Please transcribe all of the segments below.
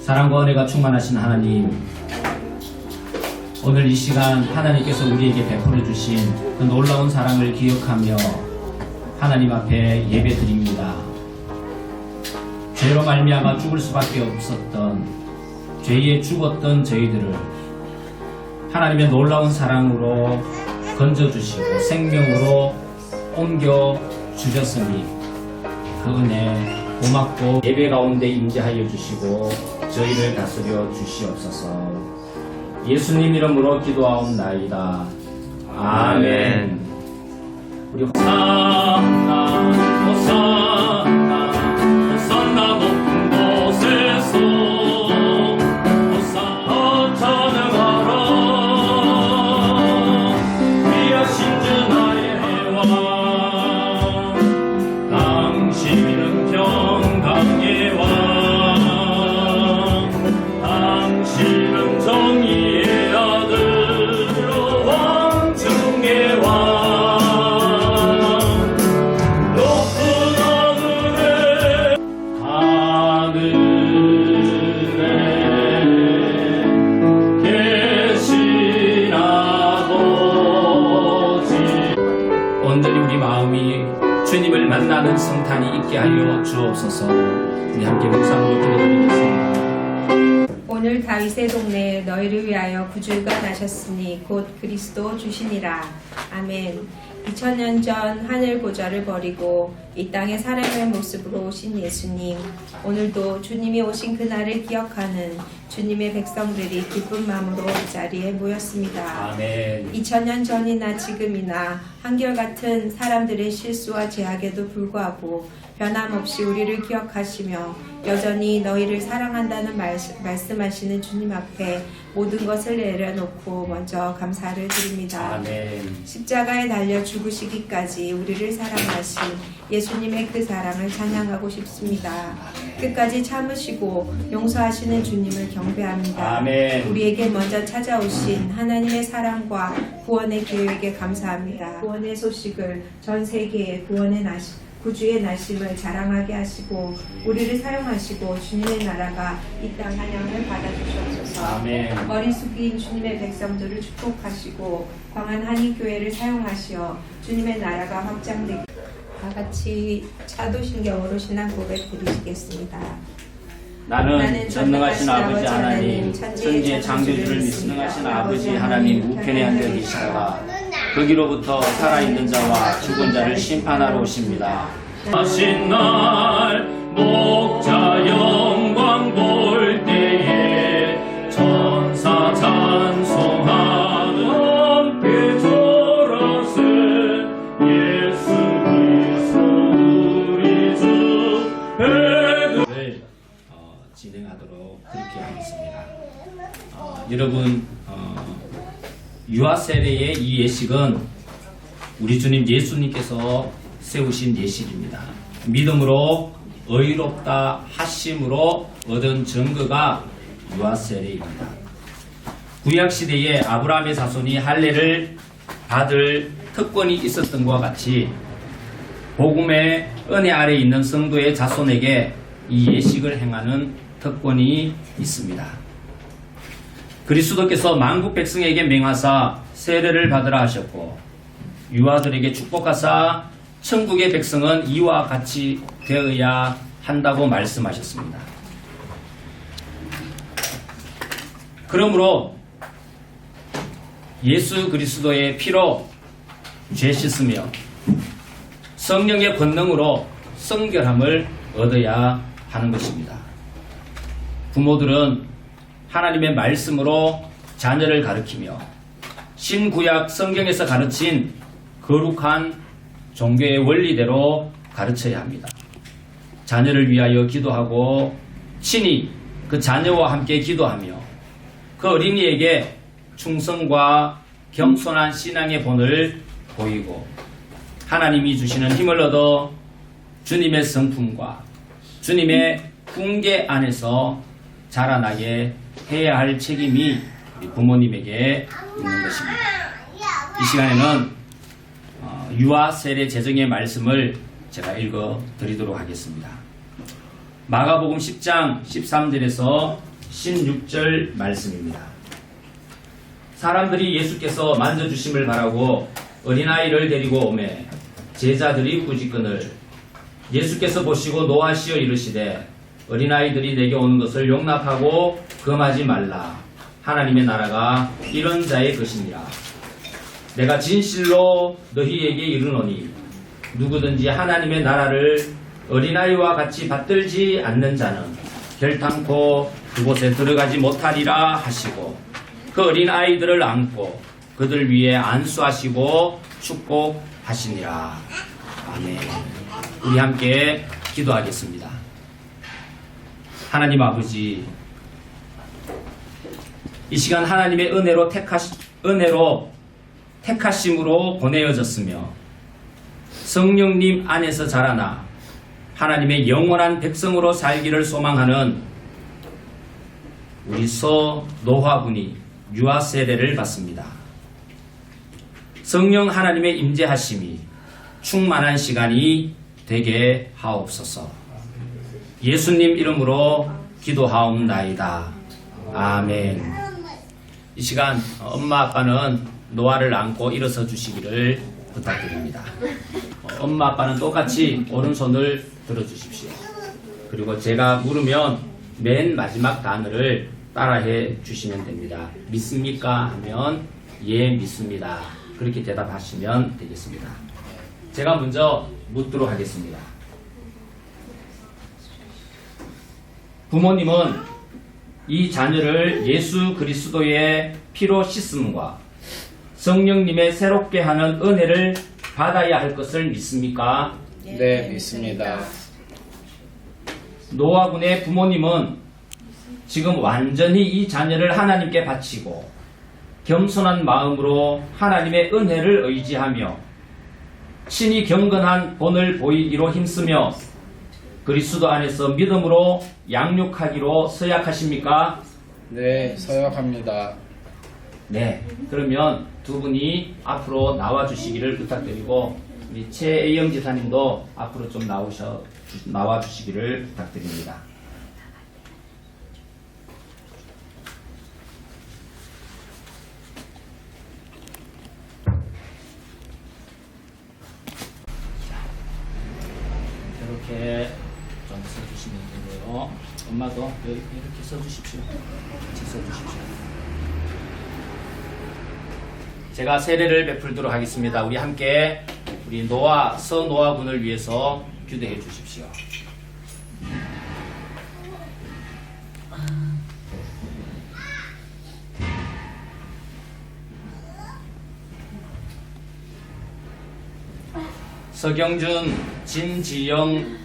사랑과 은혜가 충만하신 하나님, 오늘 이 시간 하나님께서 우리에게 베풀어 주신 그 놀라운 사랑을 기억하며 하나님 앞에 예배드립니다. 죄로 말미암아 죽을 수밖에 없었던, 죄에 죽었던 저희들을 하나님의 놀라운 사랑으로 건져주시고 생명으로 옮겨주셨으니 그 은혜 고맙고 예배 가운데 임재하여 주시고 저희를 다스려 주시옵소서. 예수님 이름으로 기도하옵나이다. 아멘. 우리 호산나 호산나 호산나 높은 곳에서 호산나 전능하라 귀하신 주 나의 왕. 당신은 평강의 왕, 당신은 정의의 아들, 왕중의 왕. 높은 하늘에 계신 아버지, 온전히 우리 마음이 주님을 만나는 성탄이 있게 하여 주옵소서. 우리 함께 묵상으로 기도드리겠습니다. 오늘 다윗의 동네에 너희를 위하여 구주가 나셨으니 곧 그리스도 주시니라. 아멘. 2000년 전 하늘 보좌를 버리고 이 땅에 사람의 모습으로 오신 예수님, 오늘도 주님이 오신 그날을 기억하는 주님의 백성들이 기쁜 마음으로 이 자리에 모였습니다. 아멘. 2000년 전이나 지금이나 한결같은 사람들의 실수와 제약에도 불구하고 변함없이 우리를 기억하시며 여전히 너희를 사랑한다는 말씀하시는 주님 앞에 모든 것을 내려놓고 먼저 감사를 드립니다. 아멘. 십자가에 달려 죽으시기까지 우리를 사랑하신 예수님의 그 사랑을 찬양하고 싶습니다. 끝까지 참으시고 용서하시는 주님을 경배합니다. 아멘. 우리에게 먼저 찾아오신 하나님의 사랑과 구원의 계획에 감사합니다. 구원의 소식을 전 세계에 구주의 나심을 자랑하게 하시고 우리를 사용하시고 주님의 나라가 이 땅 한양을 받아주시옵소서. 아멘. 머리 숙인 주님의 백성들을 축복하시고 광한 한인교회를 사용하시어 주님의 나라가 확장되게. 다 같이 사도신경으로 신앙 고백 드리시겠습니다. 나는 전능하신 아버지 하나님, 천지의 창조주를 믿으신 아버지 하나님 우편에 앉아 계시다가 거기로부터 살아있는 자와 죽은 자를 심판하러 오십니다. 하신 날 목자 영광 볼 때에 천사 찬송하는 피조라세 예수 그리스도 우리 주 배를 진행하도록 그렇게 하겠습니다. 여러분, 유아 세례의 이 예식은 우리 주님 예수님께서 세우신 예식입니다. 믿음으로 의롭다 하심으로 얻은 증거가 유아 세례입니다. 구약 시대에 아브라함의 자손이 할례를 받을 특권이 있었던 것과 같이 복음의 은혜 아래 있는 성도의 자손에게 이 예식을 행하는 특권이 있습니다. 그리스도께서 만국 백성에게 맹하사 세례를 받으라 하셨고 유아들에게 축복하사 천국의 백성은 이와 같이 되어야 한다고 말씀하셨습니다. 그러므로 예수 그리스도의 피로 죄 씻으며 성령의 권능으로 성결함을 얻어야 하는 것입니다. 부모들은 하나님의 말씀으로 자녀를 가르치며 신구약 성경에서 가르친 거룩한 종교의 원리대로 가르쳐야 합니다. 자녀를 위하여 기도하고 친히 그 자녀와 함께 기도하며 그 어린이에게 충성과 겸손한 신앙의 본을 보이고 하나님이 주시는 힘을 얻어 주님의 성품과 주님의 훈계 안에서 자라나게 해야 할 책임이 부모님에게 있는 것입니다. 이 시간에는 유아 세례 제정의 말씀을 제가 읽어 드리도록 하겠습니다. 마가복음 10장 13절에서 16절 말씀입니다. 사람들이 예수께서 만져주심을 바라고 어린아이를 데리고 오매 제자들이 꾸짖거늘 예수께서 보시고 노하시어 이르시되 어린아이들이 내게 오는 것을 용납하고 금하지 말라. 하나님의 나라가 이런 자의 것이니라. 내가 진실로 너희에게 이르노니 누구든지 하나님의 나라를 어린아이와 같이 받들지 않는 자는 결탄코 그곳에 들어가지 못하리라 하시고 그 어린아이들을 안고 그들 위에 안수하시고 축복하시니라. 아멘. 우리 함께 기도하겠습니다. 하나님 아버지, 이 시간 하나님의 은혜로 택하심으로 보내어졌으며 성령님 안에서 자라나 하나님의 영원한 백성으로 살기를 소망하는 우리 서노화군이 유아 세례를 받습니다. 성령 하나님의 임재하심이 충만한 시간이 되게 하옵소서. 예수님 이름으로 기도하옵나이다. 아멘. 이 시간 엄마 아빠는 노아를 안고 일어서 주시기를 부탁드립니다. 엄마 아빠는 똑같이 오른손을 들어주십시오. 그리고 제가 물으면 맨 마지막 단어를 따라해 주시면 됩니다. 믿습니까? 하면 예, 믿습니다. 그렇게 대답하시면 되겠습니다. 제가 먼저 묻도록 하겠습니다. 부모님은 이 자녀를 예수 그리스도의 피로 씻음과 성령님의 새롭게 하는 은혜를 받아야 할 것을 믿습니까? 네, 믿습니다. 노아군의 부모님은 지금 완전히 이 자녀를 하나님께 바치고 겸손한 마음으로 하나님의 은혜를 의지하며 친히 경건한 본을 보이기로 힘쓰며 그리스도 안에서 믿음으로 양육하기로 서약하십니까? 네, 서약합니다. 네, 그러면 두 분이 앞으로 나와 주시기를 부탁드리고 우리 최애영 지사님도 앞으로 좀 나와 주시기를 부탁드립니다. 이렇게 좀 써주시면 되고요. 엄마도 이렇게 써주십시오. 같이 써주십시오. 제가 세례를 베풀도록 하겠습니다. 우리 함께 우리 서노아 군을 위해서 기도해 주십시오. 서경준, 진지영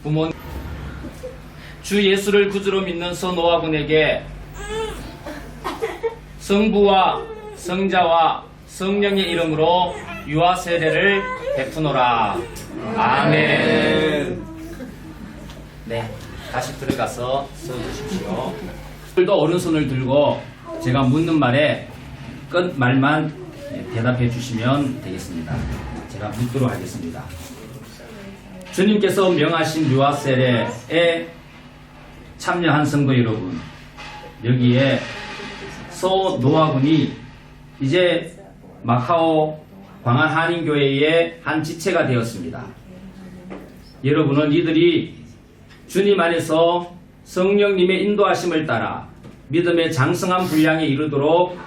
부모님, 주 예수를 구주로 믿는 서노아 군에게 성부와 성자와 성령의 이름으로 유아 세례를 베푸노라. 아멘. 네, 다시 들어가서 써주십시오. 오늘도 오른손을 들고 제가 묻는 말에 끝 말만 대답해 주시면 되겠습니다. 제가 묻도록 하겠습니다. 주님께서 명하신 유아 세례에 참여한 성도 여러분, 여기에 서노아군이 이제 마카오 광안 한인교회의 한 지체가 되었습니다. 여러분은 이들이 주님 안에서 성령님의 인도하심을 따라 믿음의 장성한 분량에 이르도록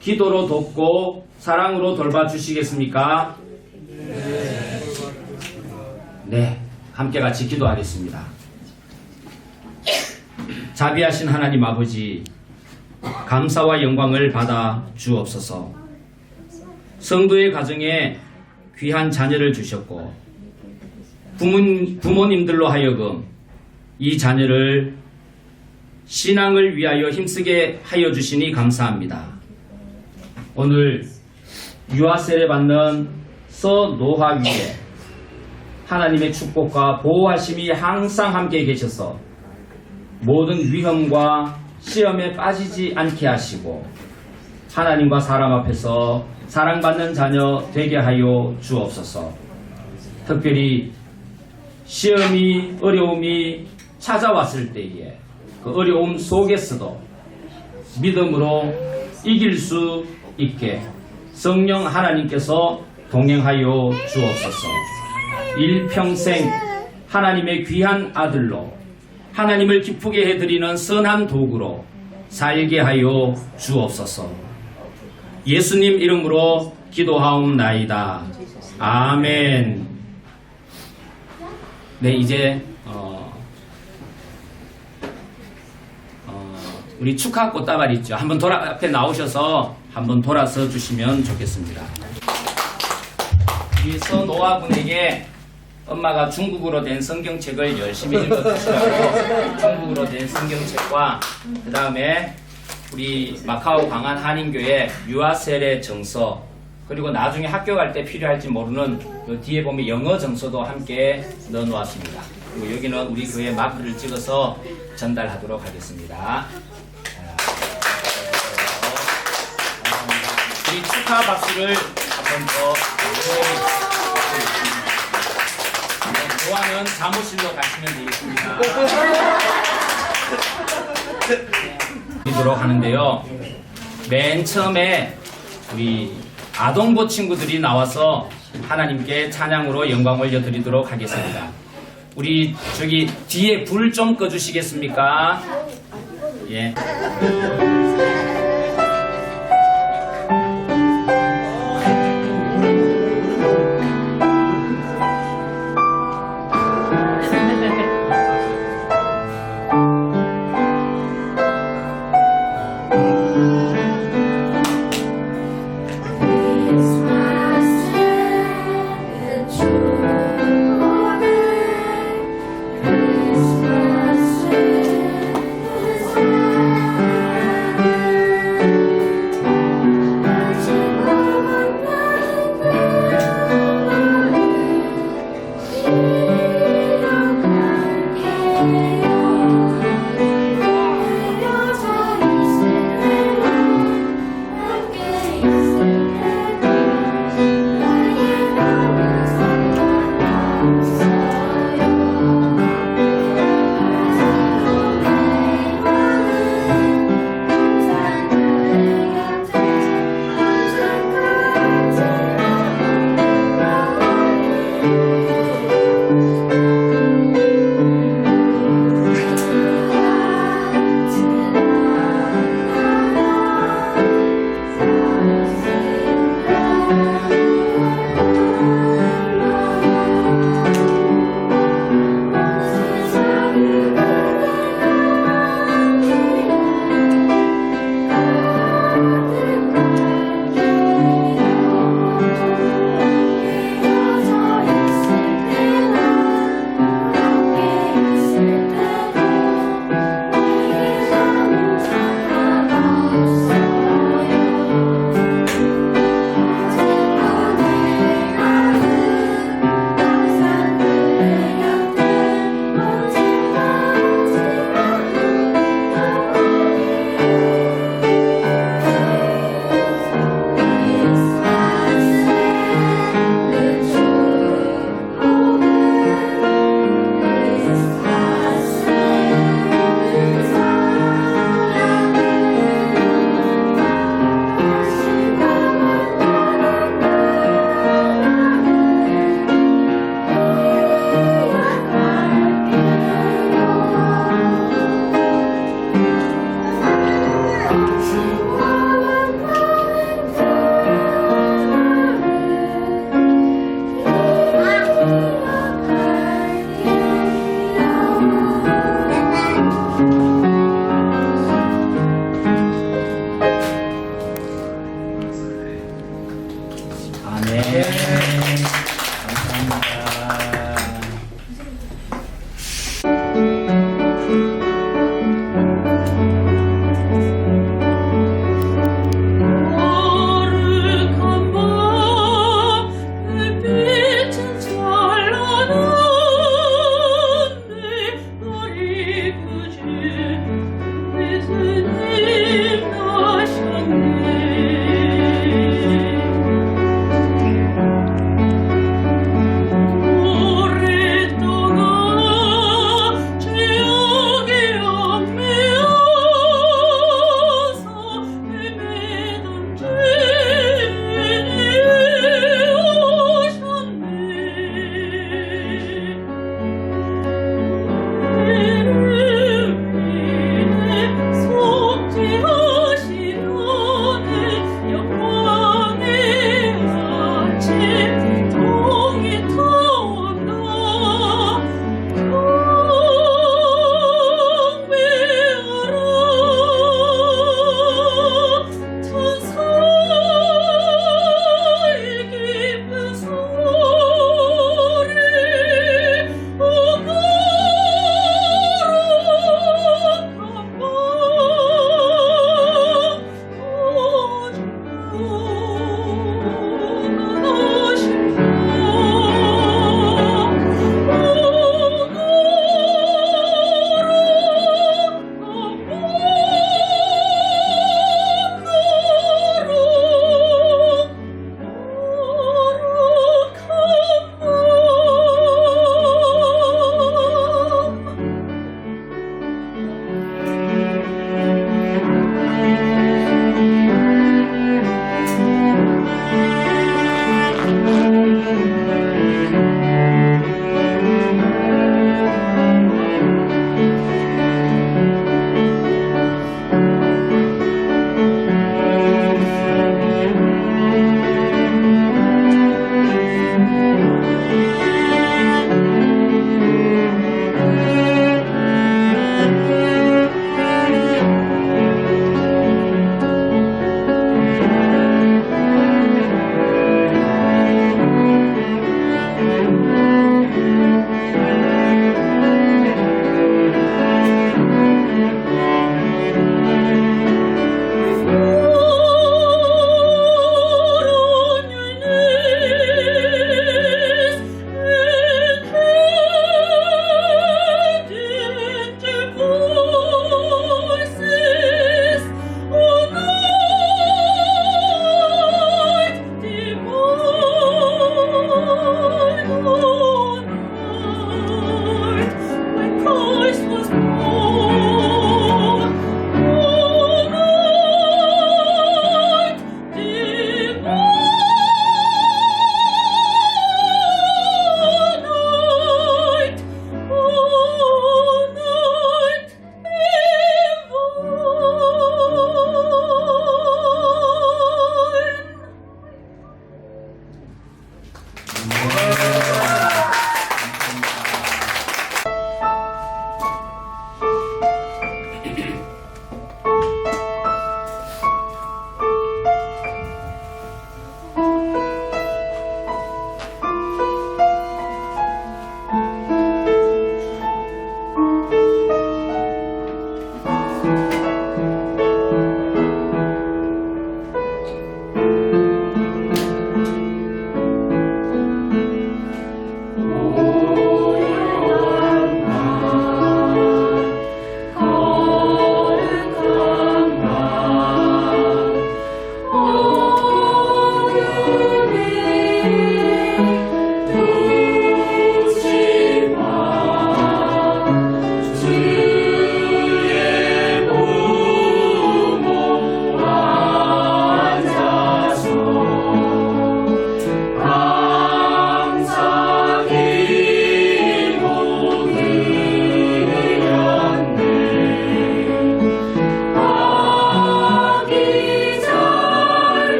기도로 돕고 사랑으로 돌봐주시겠습니까? 네, 함께 같이 기도하겠습니다. 자비하신 하나님 아버지, 감사와 영광을 받아 주옵소서. 성도의 가정에 귀한 자녀를 주셨고 부모님들로 하여금 이 자녀를 신앙을 위하여 힘쓰게 하여 주시니 감사합니다. 오늘 유아 세례 받는 서노화 위에 하나님의 축복과 보호하심이 항상 함께 계셔서 모든 위험과 시험에 빠지지 않게 하시고 하나님과 사람 앞에서 사랑받는 자녀 되게 하여 주옵소서. 특별히 시험이 어려움이 찾아왔을 때에 그 어려움 속에서도 믿음으로 이길 수 있게 성령 하나님께서 동행하여 주옵소서. 일평생 하나님의 귀한 아들로 하나님을 기쁘게 해드리는 선한 도구로 살게 하여 주옵소서. 예수님 이름으로 기도하옵나이다. 아멘. 네, 이제 우리 축하 꽃다발 있죠. 한번 앞에 나오셔서 한번 돌아서 주시면 좋겠습니다. 우리 서노아 군에게 엄마가 중국어로 된 성경책을 열심히 읽어주시라고 중국어로 된 성경책과 그 다음에 우리 마카오 광안 한인교회 유아셀의 정서, 그리고 나중에 학교 갈 때 필요할지 모르는 그 뒤에 보면 영어 정서도 함께 넣어놓았습니다. 그리고 여기는 우리 교회 마크를 찍어서 전달하도록 하겠습니다. 우리 축하 박수를 한번 더 교환은 사무실로 가시면 되겠습니다. 드리도록 하는데요. 맨 처음에 우리 아동부 친구들이 나와서 하나님께 찬양으로 영광 올려드리도록 하겠습니다. 우리 저기 뒤에 불 좀 꺼주시겠습니까? 예.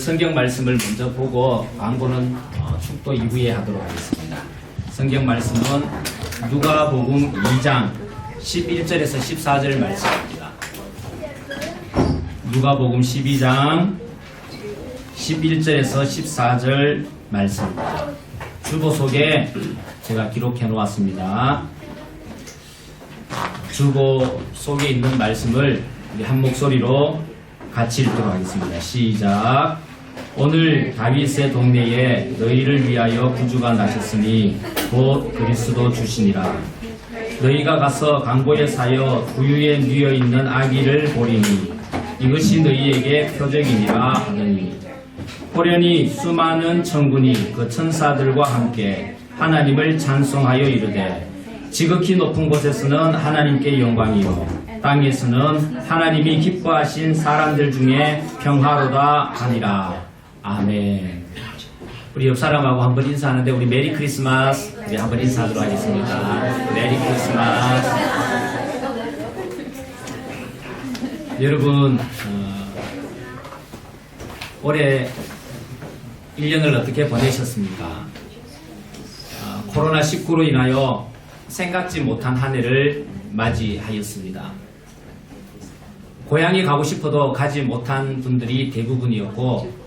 성경 말씀을 먼저 보고 광고는 축도 이후에 하도록 하겠습니다. 성경 말씀은 누가복음 2장 11절에서 14절 말씀입니다. 누가복음 12장 11절에서 14절 말씀입니다. 주보 속에 제가 기록해 놓았습니다. 주보 속에 있는 말씀을 우리 한 목소리로 같이 읽도록 하겠습니다. 시작. 오늘 다윗의 동네에 너희를 위하여 구주가 나셨으니 곧 그리스도 주시니라. 너희가 가서 강보에 사여 구유에 뉘어 있는 아기를 보리니 이것이 너희에게 표적이니라 하더니 호련히 수많은 천군이 그 천사들과 함께 하나님을 찬송하여 이르되 지극히 높은 곳에서는 하나님께 영광이요 땅에서는 하나님이 기뻐하신 사람들 중에 평화로다 하니라. 아멘. 우리 옆 사람하고 한번 인사하는데 우리 메리 크리스마스 우리 한번 인사하도록 하겠습니다. 메리 크리스마스. 여러분 올해 1년을 어떻게 보내셨습니까? 코로나19로 인하여 생각지 못한 한 해를 맞이하였습니다. 고향에 가고 싶어도 가지 못한 분들이 대부분이었고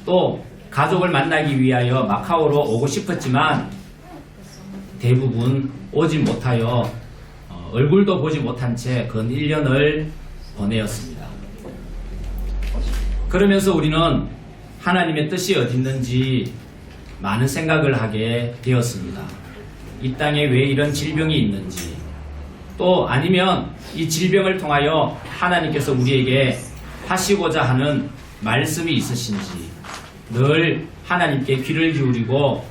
또 가족을 만나기 위하여 마카오로 오고 싶었지만 대부분 오지 못하여 얼굴도 보지 못한 채 근 1년을 보내었습니다. 그러면서 우리는 하나님의 뜻이 어디 있는지 많은 생각을 하게 되었습니다. 이 땅에 왜 이런 질병이 있는지 또 아니면 이 질병을 통하여 하나님께서 우리에게 하시고자 하는 말씀이 있으신지 늘 하나님께 귀를 기울이고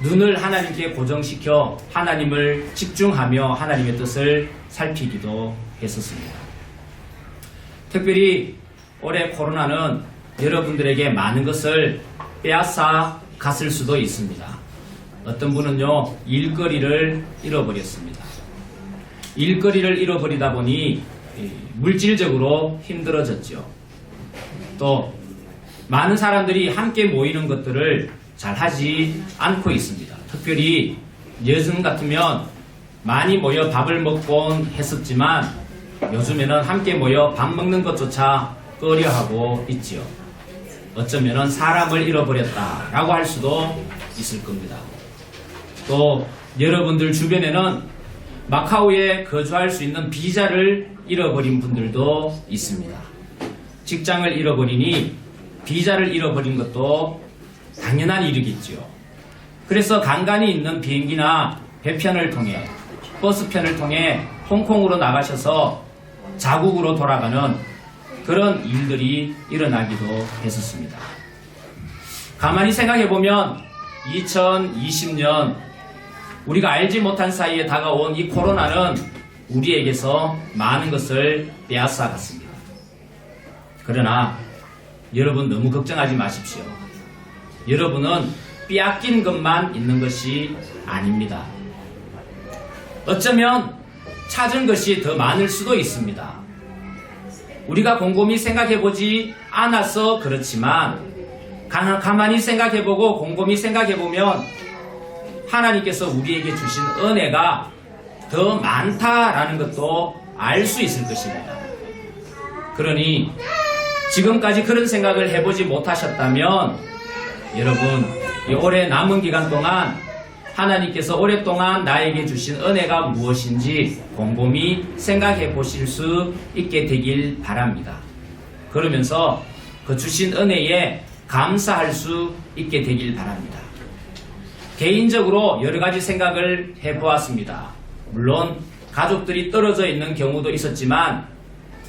눈을 하나님께 고정시켜 하나님을 집중하며 하나님의 뜻을 살피기도 했었습니다. 특별히 올해 코로나는 여러분들에게 많은 것을 빼앗아 갔을 수도 있습니다. 어떤 분은요, 일거리를 잃어버렸습니다. 일거리를 잃어버리다 보니 물질적으로 힘들어졌죠. 또 많은 사람들이 함께 모이는 것들을 잘 하지 않고 있습니다. 특별히 예전 같으면 많이 모여 밥을 먹곤 했었지만 요즘에는 함께 모여 밥 먹는 것조차 꺼려하고 있지요. 어쩌면 사람을 잃어버렸다라고 할 수도 있을 겁니다. 또 여러분들 주변에는 마카오에 거주할 수 있는 비자를 잃어버린 분들도 있습니다. 직장을 잃어버리니 비자를 잃어버린 것도 당연한 일이겠죠. 그래서 간간히 있는 비행기나 배편을 통해 버스편을 통해 홍콩으로 나가셔서 자국으로 돌아가는 그런 일들이 일어나기도 했었습니다. 가만히 생각해보면 2020년 우리가 알지 못한 사이에 다가온 이 코로나는 우리에게서 많은 것을 빼앗아 갔습니다. 그러나 여러분 너무 걱정하지 마십시오. 여러분은 빼앗긴 것만 있는 것이 아닙니다. 어쩌면 찾은 것이 더 많을 수도 있습니다. 우리가 곰곰이 생각해보지 않아서 그렇지만 가만히 생각해보고 곰곰이 생각해보면 하나님께서 우리에게 주신 은혜가 더 많다라는 것도 알 수 있을 것입니다. 그러니 지금까지 그런 생각을 해보지 못하셨다면 여러분 이 올해 남은 기간 동안 하나님께서 오랫동안 나에게 주신 은혜가 무엇인지 곰곰이 생각해 보실 수 있게 되길 바랍니다. 그러면서 그 주신 은혜에 감사할 수 있게 되길 바랍니다. 개인적으로 여러 가지 생각을 해보았습니다. 물론 가족들이 떨어져 있는 경우도 있었지만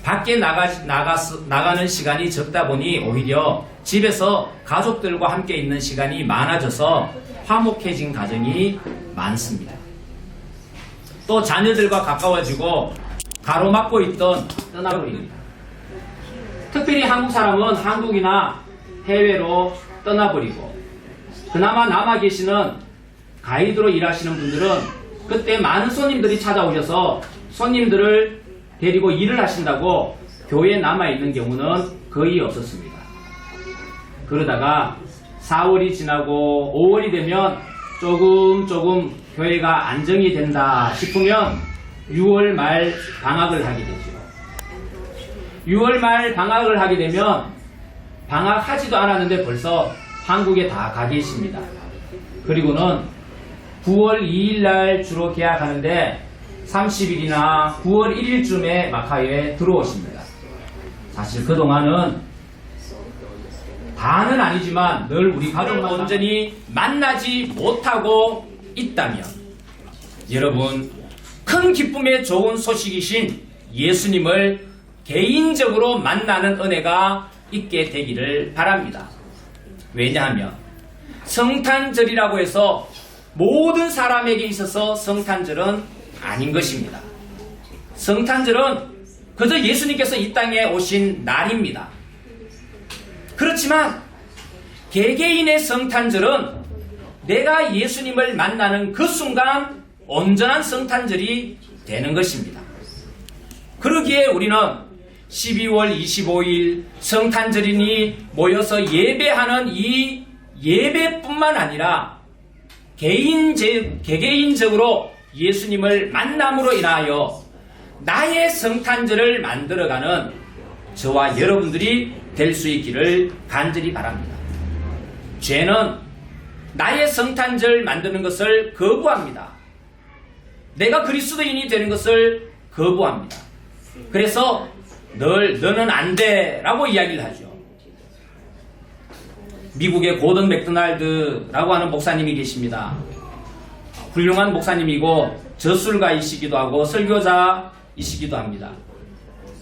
밖에 나가는 시간이 적다 보니 오히려 집에서 가족들과 함께 있는 시간이 많아져서 화목해진 가정이 많습니다. 또 자녀들과 가까워지고 가로막고 있던 떠나버립니다. 특별히 한국 사람은 한국이나 해외로 떠나버리고 그나마 남아 계시는 가이드로 일하시는 분들은 그때 많은 손님들이 찾아오셔서 손님들을 데리고 일을 하신다고 교회에 남아있는 경우는 거의 없었습니다. 그러다가 4월이 지나고 5월이 되면 조금 교회가 안정이 된다 싶으면 6월 말 방학을 하게 되죠. 6월 말 방학을 하게 되면 방학하지도 않았는데 벌써 한국에 다 가 계십니다. 그리고는 9월 2일 날 주로 개학하는데 30일이나 9월 1일쯤에 마카오에 들어오십니다. 사실 그동안은 다는 아니지만 늘 우리 가족만 온전히 만나지 못하고 있다면 여러분 큰 기쁨의 좋은 소식이신 예수님을 개인적으로 만나는 은혜가 있게 되기를 바랍니다. 왜냐하면 성탄절이라고 해서 모든 사람에게 있어서 성탄절은 아닌 것입니다. 성탄절은 그저 예수님께서 이 땅에 오신 날입니다. 그렇지만 개개인의 성탄절은 내가 예수님을 만나는 그 순간 온전한 성탄절이 되는 것입니다. 그러기에 우리는 12월 25일 성탄절이니 모여서 예배하는 이 예배뿐만 아니라 개개인적으로 예수님을 만남으로 인하여 나의 성탄절을 만들어가는 저와 여러분들이 될 수 있기를 간절히 바랍니다. 죄는 나의 성탄절 만드는 것을 거부합니다. 내가 그리스도인이 되는 것을 거부합니다. 그래서 늘 너는 안 돼 라고 이야기를 하죠. 미국의 고든 맥도날드라고 하는 목사님이 계십니다. 훌륭한 목사님이고 저술가이시기도 하고 설교자이시기도 합니다.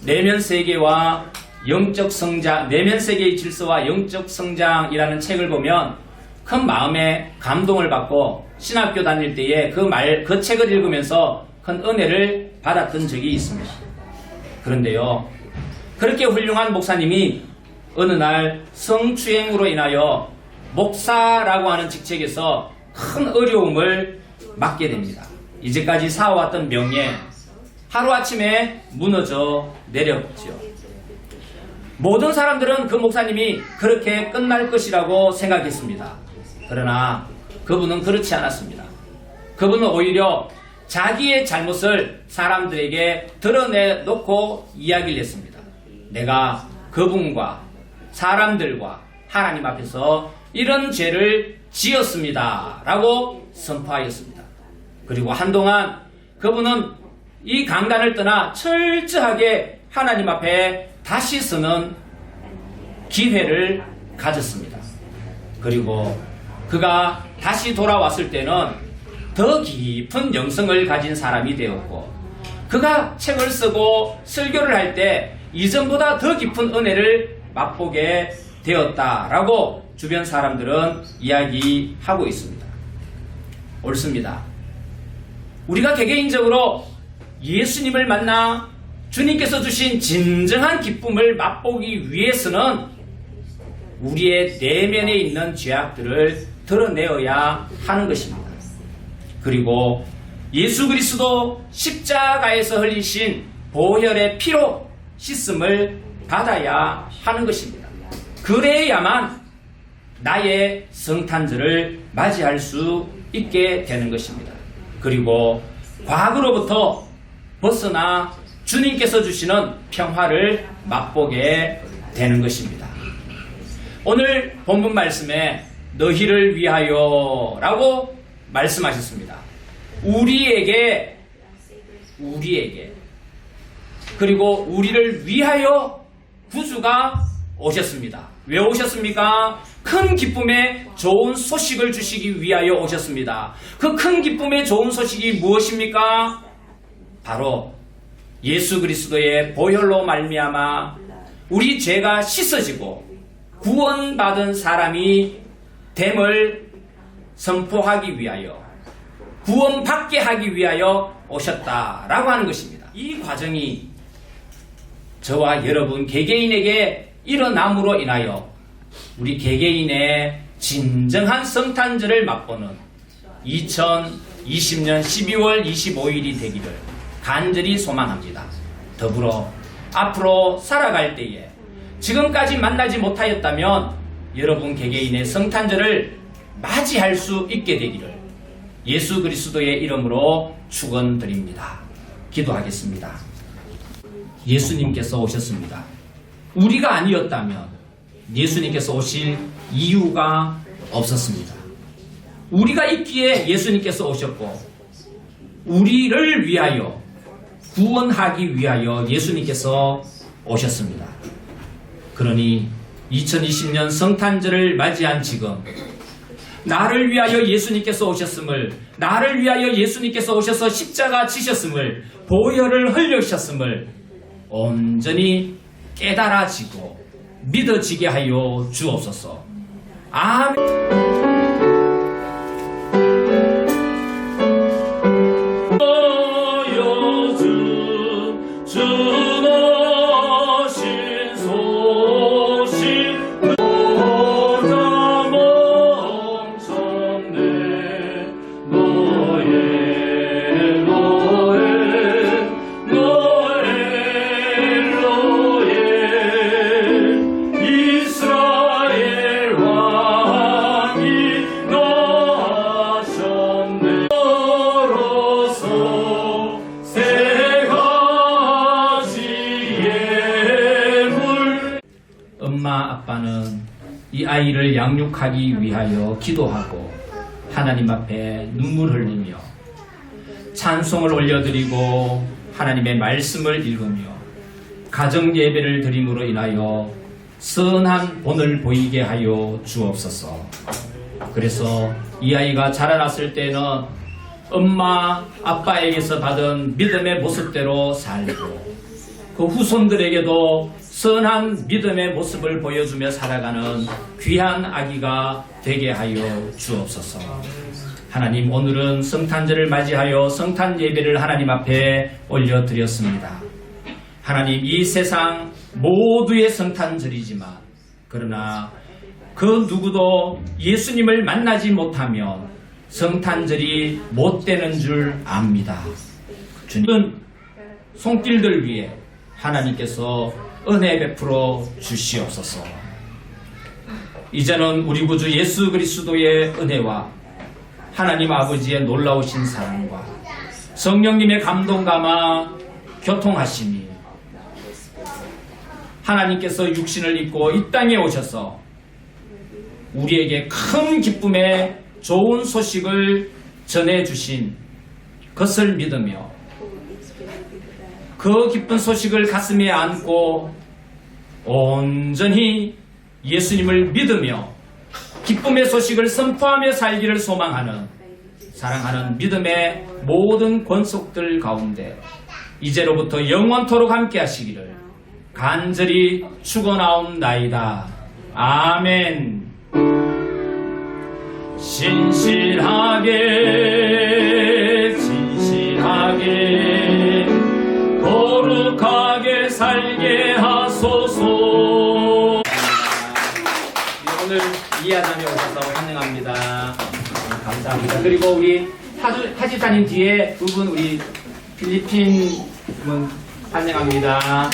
내면 세계와 영적 성장, 내면 세계의 질서와 영적 성장이라는 책을 보면 큰 마음에 감동을 받고 신학교 다닐 때에 그 책을 읽으면서 큰 은혜를 받았던 적이 있습니다. 그런데요, 그렇게 훌륭한 목사님이 어느 날 성추행으로 인하여 목사라고 하는 직책에서 큰 어려움을 맞게 됩니다. 이제까지 쌓아왔던 명예 하루아침에 무너져 내렸죠. 모든 사람들은 그 목사님이 그렇게 끝날 것이라고 생각했습니다. 그러나 그분은 그렇지 않았습니다. 그분은 오히려 자기의 잘못을 사람들에게 드러내놓고 이야기를 했습니다. 내가 그분과 사람들과 하나님 앞에서 이런 죄를 지었습니다 라고 선포하였습니다. 그리고 한동안 그분은 이 강단을 떠나 철저하게 하나님 앞에 다시 서는 기회를 가졌습니다. 그리고 그가 다시 돌아왔을 때는 더 깊은 영성을 가진 사람이 되었고, 그가 책을 쓰고 설교를 할 때 이전보다 더 깊은 은혜를 맛보게 되었다라고 주변 사람들은 이야기하고 있습니다. 옳습니다. 우리가 개개인적으로 예수님을 만나 주님께서 주신 진정한 기쁨을 맛보기 위해서는 우리의 내면에 있는 죄악들을 드러내어야 하는 것입니다. 그리고 예수 그리스도 십자가에서 흘리신 보혈의 피로 씻음을 받아야 하는 것입니다. 그래야만 나의 성탄절을 맞이할 수 있게 되는 것입니다. 그리고 과거로부터 벗어나 주님께서 주시는 평화를 맛보게 되는 것입니다. 오늘 본문 말씀에 너희를 위하여 라고 말씀하셨습니다. 우리에게 그리고 우리를 위하여 구주가 오셨습니다. 왜 오셨습니까? 큰 기쁨의 좋은 소식을 주시기 위하여 오셨습니다. 그 큰 기쁨의 좋은 소식이 무엇입니까? 바로 예수 그리스도의 보혈로 말미암아 우리 죄가 씻어지고 구원받은 사람이 됨을 선포하기 위하여, 구원받게 하기 위하여 오셨다라고 하는 것입니다. 이 과정이 저와 여러분 개개인에게 일어남으로 인하여 우리 개개인의 진정한 성탄절을 맛보는 2020년 12월 25일이 되기를 간절히 소망합니다. 더불어 앞으로 살아갈 때에 지금까지 만나지 못하였다면 여러분 개개인의 성탄절을 맞이할 수 있게 되기를 예수 그리스도의 이름으로 축원드립니다. 기도하겠습니다. 예수님께서 오셨습니다. 우리가 아니었다면 예수님께서 오실 이유가 없었습니다. 우리가 있기에 예수님께서 오셨고 우리를 위하여 구원하기 위하여 예수님께서 오셨습니다. 그러니 2020년 성탄절을 맞이한 지금 나를 위하여 예수님께서 오셨음을, 나를 위하여 예수님께서 오셔서 십자가 지셨음을, 보혈을 흘리셨음을 온전히 깨달아지고 믿어지게 하여 주옵소서. 아멘. 엄마 아빠는 이 아이를 양육하기 위하여 기도하고 하나님 앞에 눈물 흘리며 찬송을 올려드리고 하나님의 말씀을 읽으며 가정 예배를 드림으로 인하여 선한 본을 보이게 하여 주옵소서. 그래서 이 아이가 자라났을 때는 엄마 아빠에게서 받은 믿음의 모습대로 살고 그 후손들에게도 선한 믿음의 모습을 보여주며 살아가는 귀한 아기가 되게 하여 주옵소서. 하나님, 오늘은 성탄절을 맞이하여 성탄 예배를 하나님 앞에 올려드렸습니다. 하나님, 이 세상 모두의 성탄절이지만 그러나 그 누구도 예수님을 만나지 못하면 성탄절이 못 되는 줄 압니다. 주님은 손길들 위해 하나님께서 은혜 베풀어 주시옵소서. 이제는 우리 구주 예수 그리스도의 은혜와 하나님 아버지의 놀라우신 사랑과 성령님의 감동 감화 교통하심이 하나님께서 육신을 입고 이 땅에 오셔서 우리에게 큰 기쁨의 좋은 소식을 전해주신 것을 믿으며 그 기쁜 소식을 가슴에 안고 온전히 예수님을 믿으며 기쁨의 소식을 선포하며 살기를 소망하는 사랑하는 믿음의 모든 권속들 가운데 이제로부터 영원토록 함께 하시기를 간절히 축원하옵나이다. 아멘. 진실하게 거룩하게 살게 하소서. 오늘 이하자매 오셔서 환영합니다. 감사합니다. 그리고 우리 타집사님 뒤에 두 분 우리 필리핀 분 환영합니다.